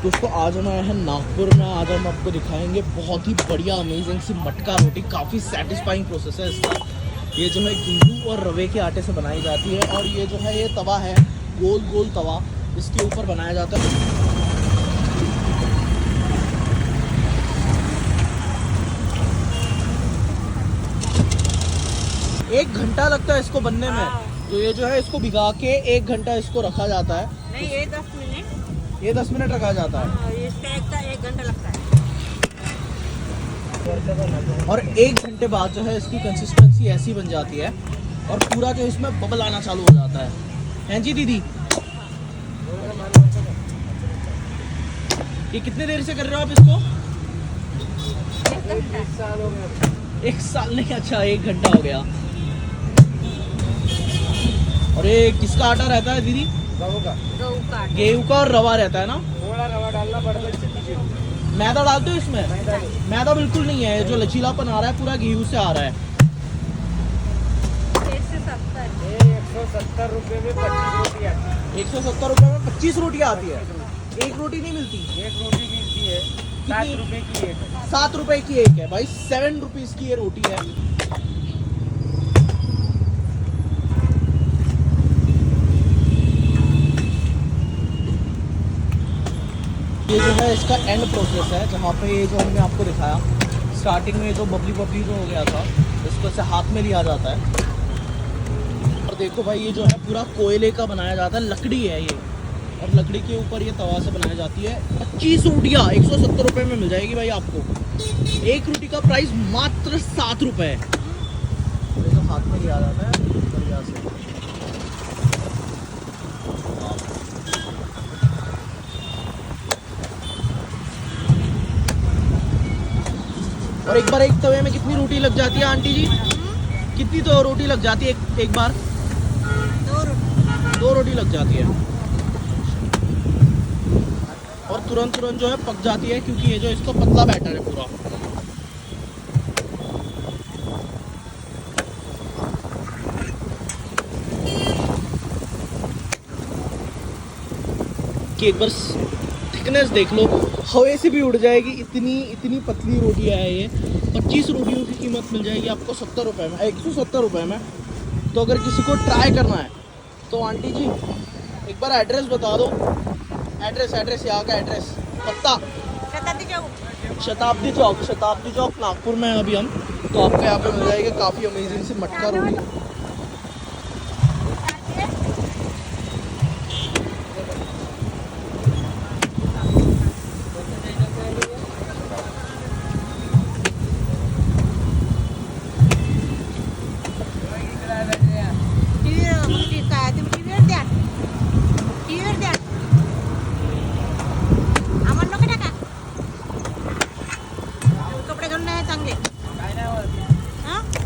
दोस्तों आज हम आए हैं नागपुर में। आज हम आपको दिखाएंगे बहुत ही बढ़िया अमेजिंग सी मटका रोटी। काफ़ी सेटिस्फाइंग प्रोसेस है इसका। ये जो है गेहूं और रवे के आटे से बनाई जाती है और ये जो है ये तवा है, गोल गोल तवा, इसके ऊपर बनाया जाता है। एक घंटा लगता है इसको बनने में। तो ये जो है इसको भिगा के 1 घंटा इसको रखा जाता है। नहीं, ये 10 मिनट। ये 10 मिनट रखा जाता है। इसका एक घंटा लगता है। और 1 घंटे बाद जो है इसकी कंसिस्टेंसी ऐसी बन जाती है और पूरा जो इसमें बबल आना चालू हो जाता है। हैं जी दीदी, ये कितने देर से कर रहे हो आप इसको? 1 साल नहीं, अच्छा 1 घंटा हो गया। और ये किसका आटा रहता है दीदी? गेहूं का और रवा रहता है ना? थोड़ा रवा डालना पड़ता है। मैदा डालते हो इसमें? मैदा बिल्कुल नहीं है। जो लचीलापन आ रहा है पूरा गेहूं से आ रहा है। 170 रुपए में 25 रोटी आती है। 170 रुपए में 25 रोटियां आती है। एक रोटी नहीं मिलती? एक रोटी मिलती है 7 रुपए की एक है। 7 रुपए की एक है भाई। 7 रुपीज की ये रोटी है। ये जो है इसका एंड प्रोसेस है, जहाँ पे ये जो हमने आपको दिखाया स्टार्टिंग में, जो बबली जो हो गया था, इसको ऐसे हाथ में लिया जाता है। और देखो भाई, ये जो है पूरा कोयले का बनाया जाता है, लकड़ी है ये, और लकड़ी के ऊपर ये तवा से बनाई जाती है। 25 रोटियाँ 170 रुपये में मिल जाएगी भाई आपको। एक रोटी का प्राइस मात्र 7 रुपये। ये तो हाथ में लिया जाता है बढ़िया से। और एक तवे में कितनी रोटी लग जाती है आंटी जी? कितनी तो रोटी लग जाती है एक बार? 2 रोटी लग जाती है। और तुरंत जो है पक जाती है, क्योंकि ये जो इसको पतला बैटर है पूरा। कि एक बार थिकनेस देख लो, हवा से भी उड़ जाएगी। इतनी पतली रोटियां है ये। 25 रोटियों की कीमत मिल जाएगी आपको 70 रुपये में, 170 रुपये में। तो अगर किसी को ट्राई करना है तो आंटी जी एक बार एड्रेस बता दो। एड्रेस यहाँ का एड्रेस पता। शताब्दी चौक नागपुर में अभी हम। तो आपको यहाँ पे मिल जाएगी काफ़ी अमेजिंग सी मटका रोटी।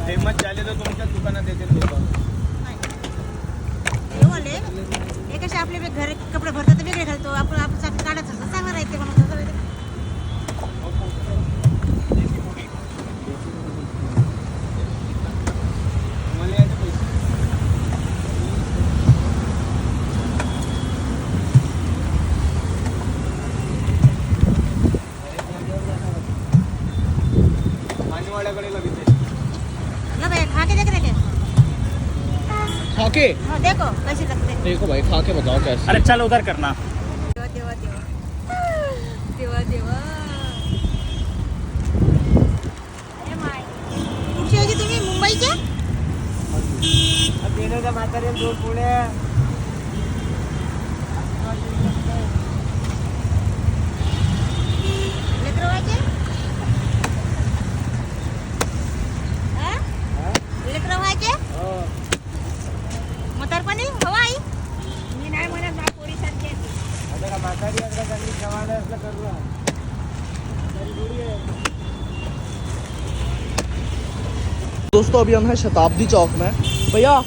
फेमस झाले तर तुमच्या दुकानात देते लोक. हे कसे आपले घर कपडे भरतात तर वेगळे घालतो आपण काढायचं चांगलं राहते म्हणून. खा के देखो कैसे लगते हैं। देखो भाई, खा के बताओ कैसे। अरे चल उधर करना। देवा देवा देवा हे माय. कुठचे आहे तुम्ही? मुंबईचे? देणे का म्हातारे दूर पुणे. लेकरवाचे? लेकरवाचे? म्हातारपणी हवाई? मी नाही म्हणत ना, पोरीसारखी आहे. आता का म्हातारी आता चांगली जवान असलं करू. दोस्तों अभी हम हैं शताब्दी चौक में। भैया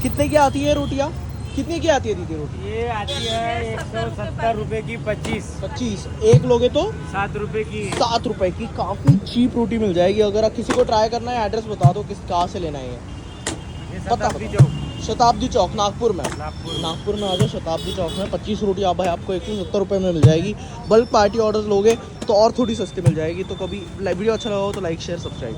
कितने की आती है रोटियाँ? कितने की आती है दीदी रोटी? ये आती है 170 रुपए की 25. एक लोगे तो 7 रुपए की. 7 रुपए की काफ़ी चीप रोटी मिल जाएगी। अगर आप किसी को ट्राई करना है, एड्रेस बता दो किस कहाँ से लेना है। ये ये पता शताब्दी चौक. शताब्दी चौक नागपुर में। नागपुर। नागपुर में आ जाओ, शताब्दी चौक में 25 रोटी आप भाई आपको 170 रुपये में मिल जाएगी। बल्क पार्टी ऑर्डर लोगे तो और थोड़ी सस्ती मिल जाएगी। तो कभी वीडियो अच्छा लगा हो तो लाइक शेयर सब्सक्राइब।